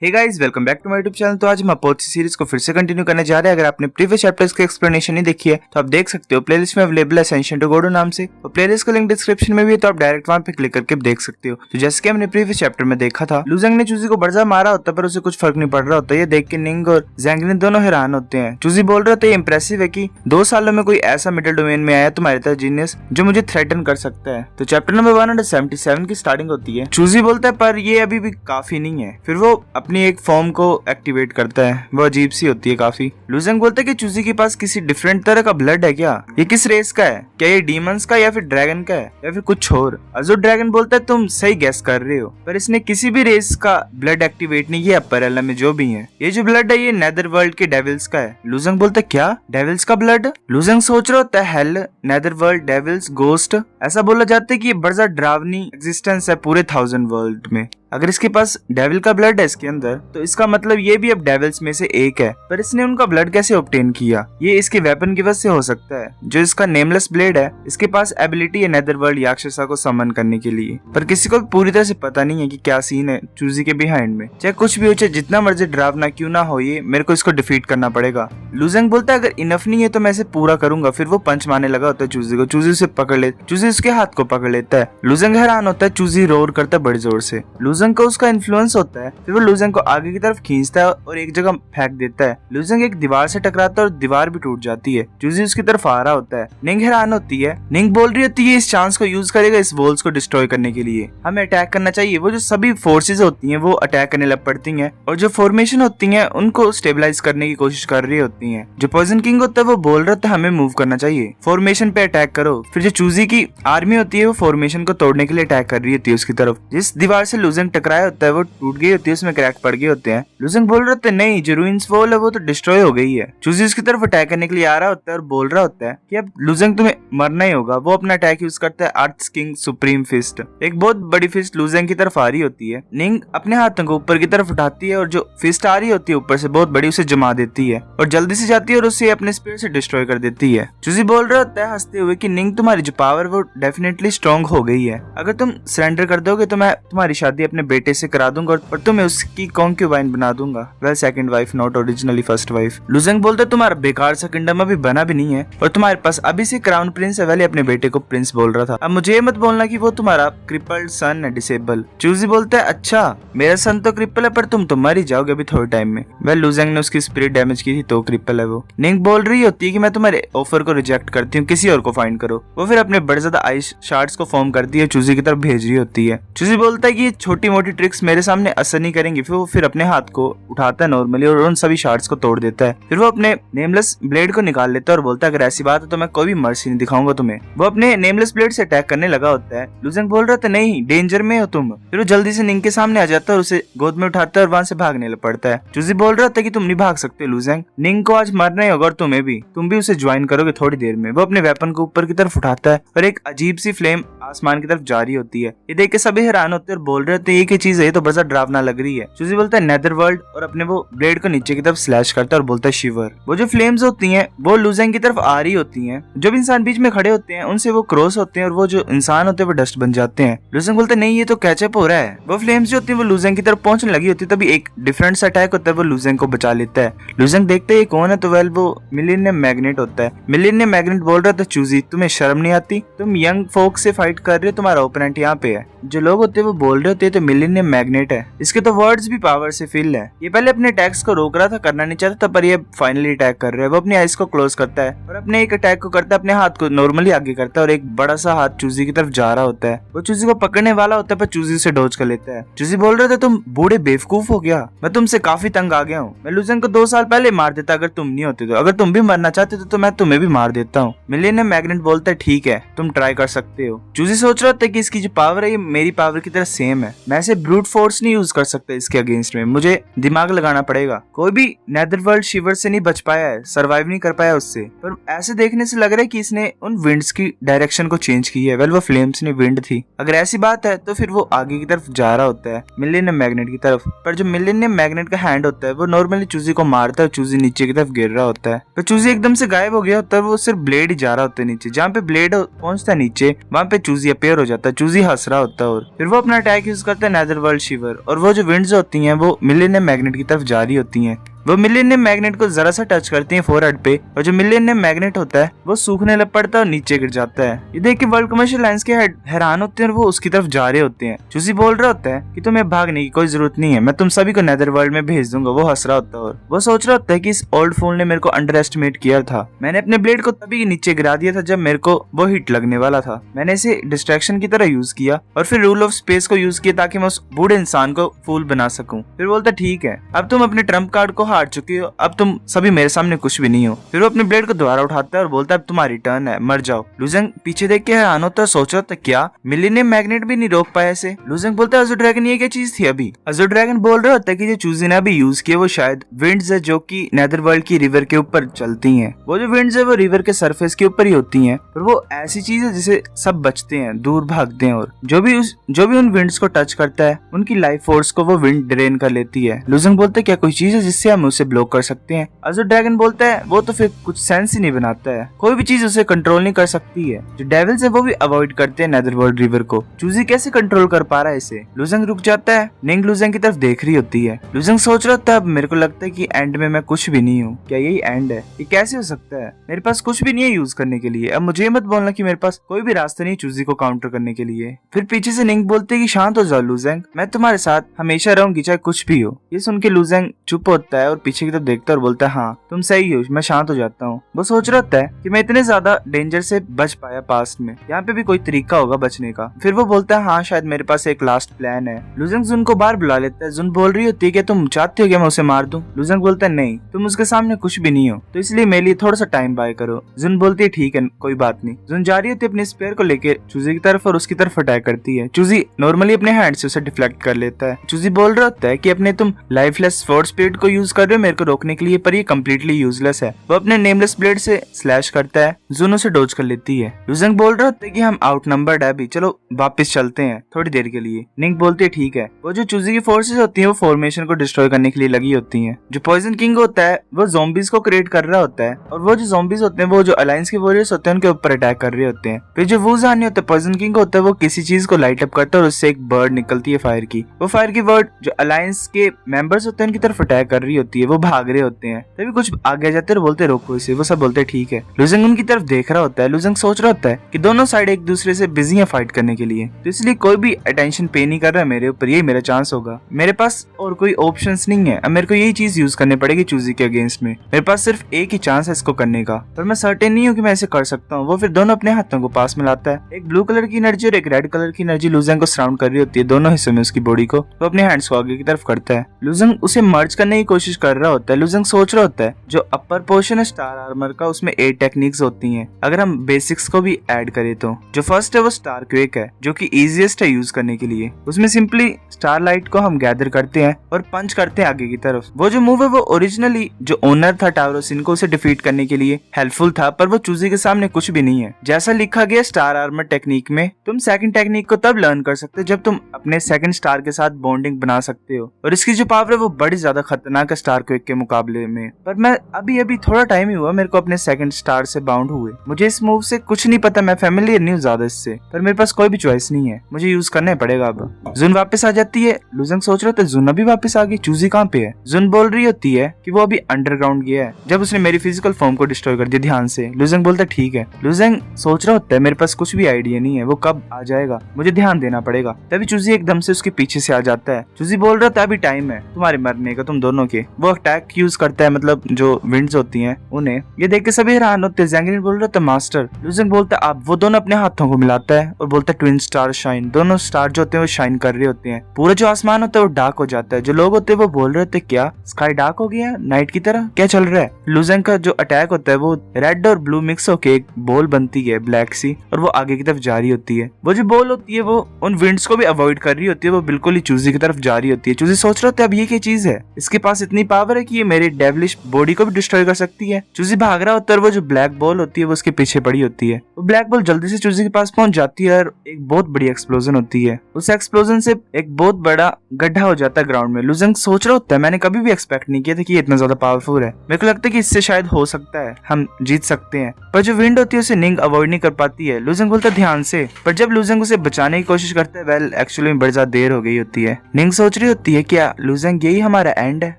Hey guys, welcome back to my YouTube channel. तो आज हम अपोथी सीरीज को फिर से कंटिन्यू करने जा रहे हैं। अगर आपने प्रीवियस चैप्टर्स की एक्सप्लेनेशन नहीं देखी है तो आप देख सकते हो, प्लेलिस्ट में अवेलेबल है एसेंशियल टू गॉड नाम से, और प्लेलिस्ट का लिंक डिस्क्रिप्शन में भी है, तो आप डायरेक्ट वहां पे क्लिक करके देख सकते हो। तो जैसे कि हमने प्रीवियस चैप्टर में देखा था, लुजंग ने चूजी को बरजा मारा होता पर उसे कुछ फर्क नहीं पड़ रहा होता। ये देख के निंग और ज़ैंग दोनों हैरान होते हैं। चूजी बोल रहे होते, इंप्रेसिव है कि 2 सालों में कोई ऐसा मिडिल डोमेन में आया तुम्हारे तरह जीनियस जो मुझे थ्रेटन कर सकता है। तो चैप्टर नंबर 177 की स्टार्टिंग होती है। चूजी बोलता है पर ये अभी भी काफी नहीं है। फिर वो अपनी एक फॉर्म को एक्टिवेट करता है, वो अजीब सी होती है काफी। लुजंग बोलता है कि चूजी के पास किसी डिफरेंट तरह का ब्लड है क्या? ये किस रेस का है? क्या ये डीमंस का या फिर ड्रैगन का है या फिर कुछ और? अज़ुर ड्रैगन बोलता है तुम सही गेस कर रहे हो, पर इसने किसी भी रेस का ब्लड एक्टिवेट नहीं किया। अपर में जो भी है, ये जो ब्लड है ये नेदर वर्ल्ड के डेविल्स का है। लुजंग बोलता है क्या डेविल्स का ब्लड? लुजंग सोच रहा होता है hell, nether world, devils, ghost, ऐसा बोला जाता है कि ये बड़ा ड्रावनी एग्जिस्टेंस है पूरे 1000 वर्ल्ड में। अगर इसके पास डेविल का ब्लड है इसके अंदर, तो इसका मतलब ये भी अब डेविल्स में से एक है। पर इसने उनका ब्लड कैसे ऑब्टेन किया? ये इसके वेपन की वजह से हो सकता है, जो इसका नेमलेस ब्लेड है। इसके पास एबिलिटी है नेदर वर्ल्ड राक्षसा को समन करने के लिए, पर किसी को भी पूरी तरह से पता नहीं है कि क्या सीन है चूजी के बिहाइंड में। चाहे कुछ भी हो, चाहे जितना मर्जी डरावना क्यों ना हो, ये मेरे को इसको डिफीट करना पड़ेगा। लुजंग बोलता है अगर इनफ नहीं है तो मैं इसे पूरा करूंगा। फिर वो पंच मारने लगा होता है चूजी को। चूजी उसे पकड़ ले, चूजी उसके हाथ को पकड़ लेता है। लुजंग हैरान होता है, चूजी रोर करता है बड़े जोर से। लुजंग को उसका इन्फ्लुएंस होता है। फिर वो लुजंग को आगे की तरफ खींचता है और एक जगह फेंक देता है। लुजंग एक दीवार से टकराता है और दीवार भी टूट जाती है। चूजी उसकी तरफ आ रहा होता है। निंग हैरान होती है। निंग बोल रही होती है इस चांस को यूज करेगा इस वॉल्स को डिस्ट्रॉय करने के लिए, हमें अटैक करना चाहिए। वो जो सभी फोर्सेज होती हैं वो अटैक करने लग पड़ती हैं, और जो फॉर्मेशन होती हैं उनको स्टेबलाइज करने की कोशिश कर रही होती हैं। जो पॉइजन किंग होता है वो बोल रहा था हमें मूव करना चाहिए, फॉर्मेशन पे अटैक करो। फिर जो चूजी की आर्मी होती है वो फॉर्मेशन को तोड़ने के लिए अटैक कर रही होती है उसकी तरफ। जिस दीवार से लुजंग टकराया होता है वो टूट गई होती है, उसमें क्रैक पड़ गए होते हैं। लुजंग बोल रहे होते हैं नहीं, जो रूइंस वॉल है वो तो डिस्ट्रॉय हो गई है। चूजी उसकी तरफ अटैक करने के लिए आ रहा होता है और बोल रहा होता है कि अब लुजंग तुम्हें मरना ही होगा। वो अपना अटैक यूज करता है अर्थ किंग सुप्रीम फिस्ट। एक बहुत बड़ी फिस्ट लुजंग की तरफ आ रही होती है। निंग अपने हाथों को ऊपर की तरफ उठाती है और जो फिस्ट आ रही होती है ऊपर से बहुत बड़ी, उसे जमा देती है और जल्दी से जाती है और उसे अपने स्पीड से डिस्ट्रॉय कर देती है। चूजी बोल रहा होता है हंसते हुए कि निंग तुम्हारी जो पावर वो डेफिनेटली स्ट्रॉन्ग हो गई है। अगर तुम सरेंडर कर दोगे तो मैं तुम्हारी शादी अपने बेटे से करा दूंगा और तुम्हें उसकी कॉन्क्यूबाइन बना दूंगा। Well second wife, not originally first wife. लुजंग बोलता है तुम्हारा बेकार सा किंगडम अभी बना भी नहीं है और तुम्हारे पास अभी से क्राउन प्रिंस है। वेल अपने बेटे को प्रिंस बोल रहा था। अब मुझे ये मत बोलना कि वो तुम्हारा क्रिपल्ड सन है, डिसेबल। चूजी बोलता है अच्छा मेरा सन तो क्रिपल है पर तुम तो मर ही जाओगे अभी थोड़े टाइम में। वेल लुजंग ने उसकी स्पिरिट डैमेज की थी तो क्रिपल है वो। निंग बोल रही होती है कि मैं तुम्हारे ऑफर को रिजेक्ट करती हूँ, किसी और को फाइंड करो। वो फिर अपने बड़े ज्यादा आइस शार्ट्स को फॉर्म करती है, चूजी की तरफ भेज रही होती है। चूजी बोलता है कि ये छोटी मोटी ट्रिक्स मेरे सामने असर नहीं करेंगी। फिर अपने हाथ को उठाता है नॉर्मली और उन सभी शार्ट्स को तोड़ देता है। फिर वो अपने नेमलेस ब्लेड को निकाल लेता है और बोलता है अगर ऐसी बात है तो मैं कोई भी मर्सी नहीं दिखाऊंगा तुम्हें। वो अपने नेमलेस ब्लेड से अटैक करने लगा होता है। लुजंग बोल रहा था नहीं, डेंजर में हो तुम। फिर वो जल्दी से निंग के सामने आ जाता है और उसे गोद में उठाता है और वहां से भागने लग पड़ता है। चूजी बोल रहा था कि तुम नहीं भाग सकते लुजंग, निंग को आज मरना ही होगा और तुम्हें भी, तुम भी उसे ज्वाइन करोगे थोड़ी देर में। वो अपने वेपन को ऊपर की तरफ उठाता है और एक अजीब सी फ्लेम आसमान की तरफ जा रही होती है। ये देख के सभी हैरान होते हैं और बोल रहे थे ये क्या चीज है, तो बड़ा डरावना लग रही है। चूजी बोलता है नेदर वर्ल्ड और अपने वो ब्लेड को नीचे की तरफ स्लैश करता है और बोलता है शिवर। वो जो फ्लेम्स होती हैं वो लुजंग की तरफ आ रही होती हैं। जो भी इंसान बीच में खड़े होते हैं उनसे वो क्रॉस होते हैं और वो जो इंसान होते हैं वो डस्ट बन जाते हैं। लुजंग बोलता है नहीं ये तो कैचअप हो रहा है। वो फ्लेम्स जो होती है वो लुजंग की तरफ पहुंचने लगी होती है, तभी एक डिफरेंट अटैक होता है, वो लुजंग को बचा लेता है। लुजंग देखते है कौन है, तो वेल वो मिलियनियम मैग्नेट होता है। मिलियनियम मैग्नेट बोल रहा था चूजी तुम्हें शर्म नहीं आती, तुम यंग फोक से फाइट कर रहे हो, तुम्हारा ओपोनेंट यहाँ पे है। जो लोग होते हैं वो बोल रहे होते हैं तो मिलियनियम मैग्नेट है, इसके तो वर्ड्स भी पावर से फिल है। ये पहले अपने अटैक्स को रोक रहा था, करना नहीं चाहता था, पर ये फाइनली अटैक कर रहा है। वो अपनी आइज को क्लोज करता है और अपने एक अटैक को करता है, अपने हाथ को नॉर्मली आगे करता है और एक बड़ा सा हाथ चूजी की तरफ जा रहा होता है। वो चूजी को पकड़ने वाला होता है पर चूजी उसे डॉज कर लेता है। चूजी बोल रहा था तुम बूढ़े बेवकूफ हो गया, मैं तुमसे काफी तंग आ गया हूँ। मैं लुजंग को 2 साल पहले मार देता अगर तुम नहीं होते तो। अगर तुम भी मरना चाहते तो मैं तुम्हें भी मार देता हूँ। मिलियनियम मैग्नेट बोलता है ठीक है तुम ट्राई कर सकते हो। चूजी सोच रहा था कि इसकी जो पावर है ये मेरी पावर की तरह सेम है, मैं ऐसे ब्रूट फोर्स नहीं यूज कर सकता इसके अगेंस्ट में, मुझे दिमाग लगाना पड़ेगा। कोई भी नेदरवर्ल्ड शिवर से नहीं बच पाया है, सरवाइव नहीं कर पाया उससे। पर ऐसे देखने से लग रहा है कि इसने उन विंड्स की डायरेक्शन को चेंज की है। वेल वो फ्लेम्स ने विंड थी। अगर ऐसी बात है तो फिर वो आगे की तरफ जा रहा होता है मिलियनियम मैग्नेट की तरफ। पर जो मिलियनियम मैग्नेट का हैंड होता है वो नॉर्मली चूजी को मारता है, चूजी नीचे की तरफ गिर रहा होता है। पर चूजी एकदम से गायब हो गया होता है, वो सिर्फ ब्लेड ही जा रहा होता है नीचे। जहाँ पे ब्लेड पहुंचता है नीचे वहाँ पे चूजी अपेयर हो जाता है। चूजी हंस रहा होता है और फिर वो अपना अटैक यूज करता होता है नेदर वर्ल्ड शिवर, और वो जो विंड्स होती हैं वो मिलियनियम मैग्नेट की तरफ जा रही होती हैं। वो मिलियनियम मैग्नेट को जरा सा टच करती हैं फोरहेड पे, और जो मिलियनियम मैग्नेट होता है वो सूखने लग पड़ता है और नीचे गिर जाता है। ये देख के वर्ल्ड कमर्शियल लाइंस के हैरान होते हैं और वो उसकी तरफ जा रहे होते हैं। चूजी बोल रहा होता है कि तुम्हें भागने की कोई जरूरत नहीं है, मैं तुम सभी को नेदर वर्ल्ड में भेज दूंगा। वो हंस रहा होता है और वो सोच रहा होता है कि इस ओल्ड फूल ने मेरे को अंडर एस्टिमेट किया था। मैंने अपने ब्लेड को तभी नीचे गिरा दिया था जब मेरे को वो हिट लगने वाला था। मैंने इसे डिस्ट्रैक्शन की तरह यूज किया और फिर रूल ऑफ स्पेस को यूज किया ताकि मैं उस बूढ़े इंसान को फूल बना सकूं। फिर बोलता ठीक है, अब तुम अपने ट्रम्प कार्ड को हार चुके हो, अब तुम सभी मेरे सामने कुछ भी नहीं हो। फिर वो अपने ब्लेड को दोबारा उठाता है और बोलता है अब तुम्हारी टर्न है, मर जाओ। लुजेंग पीछे देख के हैरान होता है, सोच रहा था क्या मिलियनियम मैग्नेट भी नहीं रोक पाया इसे। लुजेंग बोलता है अज़ुर ड्रैगन ये क्या चीज थी अभी। अज़ुर ड्रैगन बोल रहा होता है कि जो चूजी ने अभी यूज किया वो शायद विंड्स है जो कि नेदर वर्ल्ड की रिवर के ऊपर चलती हैं। वो जो विंड्स है वो रिवर के सरफेस के ऊपर ही होती हैं, और वो ऐसी चीज है जिसे सब बचते हैं, दूर भागते हैं, और जो भी उन विंड्स को टच करता है उनकी लाइफ फोर्स को वो विंड ड्रेन कर लेती है। लुजेंग बोलते है क्या कोई चीज है जिससे हम उसे ब्लॉक कर सकते हैं। अज़ुर ड्रैगन बोलता है वो तो फिर कुछ सेंस ही नहीं बनाता है, कोई भी चीज उसे कंट्रोल नहीं कर सकती है। जो डेविल्स है वो भी अवॉइड करते हैं नेदर वर्ल्ड रिवर को। चूजी कैसे कंट्रोल कर पा रहा है इसे। लुजेंग रुक जाता है, निंग लुजेंग की तरफ देख रही होती है। लुजेंग सोच रहा था अब मेरे को लगता है कि एंड में मैं कुछ भी नहीं हूँ। क्या यही एंड है? ये कैसे हो सकता है? मेरे पास कुछ भी नहीं है यूज करने के लिए। अब मुझे मत बोलना कि मेरे पास कोई भी रास्ता नहीं चूजी को काउंटर करने के लिए। फिर पीछे से निंग बोलते है कि शांत हो जाओ लुजेंग, मैं तुम्हारे साथ हमेशा रहूंगी चाहे कुछ भी हो। ये सुन के लुजेंग चुप होता है और पीछे की तरफ देखता है और बोलता है हाँ तुम सही हो, मैं शांत हो जाता हूँ। वो सोच रहा होता है कि मैं इतने ज्यादा डेंजर से बच पाया पास्ट में, यहाँ पे भी कोई तरीका होगा बचने का। फिर वो बोलता है हाँ शायद मेरे पास एक लास्ट प्लान है। लुजेंग जुन को बाहर बुला लेता है। जुन बोल रही होती है कि तुम चाहते हो कि मैं उसे मार दूं। लुजेंग बोलता है नहीं, तुम उसके सामने कुछ भी नहीं हो, तो इसलिए मेरे लिए थोड़ा सा टाइम बाय करो। जुन बोलती है ठीक है कोई बात नहीं। जुन जा रही होती है अपने स्पेयर को लेकर चूजी की तरफ और उसकी तरफ अटैक करती है। चूजी नॉर्मली अपने हैंड से उसे डिफ्लेक्ट कर लेता है। चूजी बोल रहा होता है कि अपने तुम लाइफलेस फोर्स स्पीड को यूज कर रहे हो मेरे को रोकने के लिए, पर ये कम्प्लीटली यूजलेस है। वो अपने नेमलेस ब्लेड से स्लैश करता है। जुन उसे डोज कर लेती है। लुजेंग बोल रहा होता है कि हम आउटनंबर्ड है अभी, चलो वापस चलते हैं थोड़ी देर के लिए। निंग बोलती है ठीक है। वो जो चूजी की फोर्सेस होती हैं वो फॉर्मेशन को डिस्ट्रॉय करने के लिए लगी होती हैं। जो पॉइजन किंग होता है वो ज़ॉम्बीज को क्रिएट कर रहा होता है, और वो जो ज़ॉम्बीज होते हैं वो जो अलायंस के वॉरियर्स होते हैं उनके ऊपर अटैक कर रहे होते हैं। फिर जो वुजान होता है पॉइजन किंग होता है वो किसी चीज को लाइट अप करता है और उससे एक बर्ड निकलती है फायर की। वो फायर की बर्ड जो अलायंस के मेंबर्स होते हैं उनकी तरफ अटैक कर रही होती है। वो भाग रहे होते हैं, तभी कुछ आगे जाते हैं और बोलते रोको इसे। वो सब बोलते ठीक है। लुजेंग उनकी तरफ देख रहा होता है। लुजेंग सोच रहा होता है कि दोनों साइड एक दूसरे से बिजी है फाइट करने के लिए, तो इसलिए कोई भी अटेंशन पे नहीं कर रहा है मेरे ऊपर, यही मेरा चांस होगा। मेरे पास और कोई ऑप्शंस नहीं है, अब मेरे को यही चीज यूज करनी पड़ेगी चूजी के अगेंस्ट में। मेरे पास सिर्फ एक ही चांस है इसको करने का, पर मैं सर्टेन नहीं हूँ कि मैं ऐसे कर सकता हूँ। वो फिर दोनों अपने हाथों को पास मिलाता है। एक ब्लू कलर की एनर्जी और एक रेड कलर की एनर्जी लुजेंग को सराउंड कर रही होती है दोनों हिस्सों में उसकी बॉडी को। वो अपने हैंड्स को आगे की तरफ करता है। लुजेंग उसे मर्ज करने की कोशिश कर रहा होता है। लुजेंग सोच रहा होता है जो अपर पोर्शन है स्टार आर्मर का उसमें 8 टेक्निक्स होती हैं, अगर हम बेसिक्स को भी ऐड करें तो। जो फर्स्ट है वो स्टार क्वेक है जो कि इजीएस्ट है यूज करने के लिए। उसमें सिंपली स्टार लाइट को हम गैदर करते हैं और पंच करते हैं आगे की तरफ। वो जो मूव है वो ओरिजिनली जो ओनर था टावरोसिन को उसे डिफीट करने के लिए हेल्पफुल था, पर वो चूजी के सामने कुछ भी नहीं है। जैसा लिखा गया स्टार आर्मर टेक्निक में, तुम सेकंड टेक्निक को तब लर्न कर सकते हो जब तुम अपने सेकंड स्टार के साथ बॉन्डिंग बना सकते हो, और इसकी जो पावर है वो बड़ी ज्यादा खतरनाक है स्टार क्वेक के मुकाबले में। पर मैं अभी थोड़ा टाइम ही हुआ मेरे को अपने सेकंड स्टार से बाउंड हुए, मुझे इस मूव से कुछ नहीं पता, मैं फैमिलियर नहीं हूँ ज्यादा इससे, पर मेरे पास कोई भी चॉइस नहीं है, मुझे यूज करना ही पड़ेगा। अब जुन वापस आ जाती है। लुजेंग सोच रहा था जुन अभी वापस आ गई, चूजी कहाँ पे है। जुन बोल रही होती है कि वो अभी अंडरग्राउंड गया है जब उसने मेरी फिजिकल फॉर्म को डिस्ट्रॉय कर दिया ध्यान से। लुजेंग बोलता है ठीक है। लुजेंग सोच रहा होता है मेरे पास कुछ भी आइडिया नहीं है वो कब आ जाएगा, मुझे ध्यान देना पड़ेगा। तभी चूजी एकदम से उसके पीछे से आ जाता है। चूजी बोल रहा था अभी टाइम है तुम्हारे मरने का, तुम दोनों के। वो अटैक यूज करता है, मतलब जो विंड्स होती हैं उन्हें। ये देख के सभी हैरान होते हैं। जैंगलिन बोल रहा था मास्टर। लुजेंग बोलता है आप। वो दोनों अपने हाथों को मिलाता है और बोलता है ट्विन स्टार शाइन। दोनों स्टार जो होते हैं वो शाइन कर रहे होते हैं, पूरा जो आसमान होता है वो डार्क हो जाता है। जो लोग होते हैं वो बोल रहे होते क्या स्काई डार्क हो गया नाइट की तरह, क्या चल रहा है। लुजेंग का जो अटैक होता है वो रेड और ब्लू मिक्स होके एक बॉल बनती है ब्लैक सी, और वो आगे की तरफ जा रही होती है। वो जो बॉल होती है वो उन विंड्स को भी अवॉइड कर रही होती है, वो बिल्कुल ही चूजी की तरफ जा रही होती है। चूजी सोच रहा होता है अब ये क्या चीज है, इसके पास इतनी पावर है कि ये मेरी डेविलिश बॉडी को भी डिस्ट्रॉय कर सकती है। चूजी भाग रहा होता है और वो जो ब्लैक बॉल होती है वो उसके पीछे पड़ी होती है। वो ब्लैक बॉल जल्दी से चूजी के पास पहुंच जाती है और एक बहुत बड़ी एक्सप्लोजन होती है। उस एक्सप्लोजन से एक बहुत बड़ा गड्ढा हो जाता है ग्राउंड में। लुजेंग सोच रहा होता है मैंने कभी भी एक्सपेक्ट नहीं किया था कि ये इतना ज्यादा पावरफुल है। मेरे को लगता है कि इससे शायद हो सकता है हम जीत सकते हैं, पर जो विंड होती है उसे निंग अवॉइड नहीं कर पाती है। लुजेंग बोलता है ध्यान से, पर जब लुजेंग उसे बचाने की कोशिश करता है वेल एक्चुअली में बड़ी ज्यादा देर हो गई होती है। निंग सोच रही होती है क्या लुजेंग यही हमारा एंड है।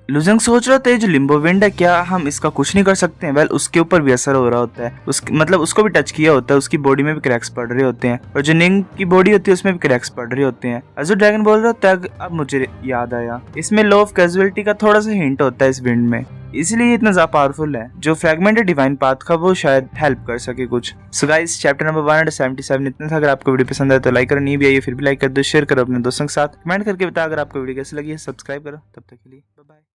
लुजेंग सोच रहा होता है जो लिम्बो विंड है क्या हम इसका कुछ नहीं कर सकते हैं। वेल उसके ऊपर भी असर हो रहा होता है, मतलब उसको भी टच किया होता है, उसकी बॉडी में भी क्रैक्स पड़ रहे होते हैं और जो निंग की बॉडी होती है उसमें भी क्रैक्स पड़ रहे होते हैं। अजू ड्रैगन बोल रहा होता है अब मुझे याद आया, इसमें लॉ ऑफ कैजुअलिटी का थोड़ा सा हिंट होता है इस विंड में, इसलिए इतना ज्यादा पावरफुल है। जो फ्रैगमेंटेड डिवाइन पाथ का वो शायद हेल्प कर सके कुछ। सो गाइस चैप्टर नंबर 177 इतना था। अगर आपको वीडियो पसंद आए तो लाइक करो, नहीं भी आई फिर भी लाइक कर दो, शेयर करो अपने दोस्तों के साथ, कमेंट करके बताओ अगर आपको वीडियो कैसी लगी है, सब्सक्राइब करो। तब तक के लिए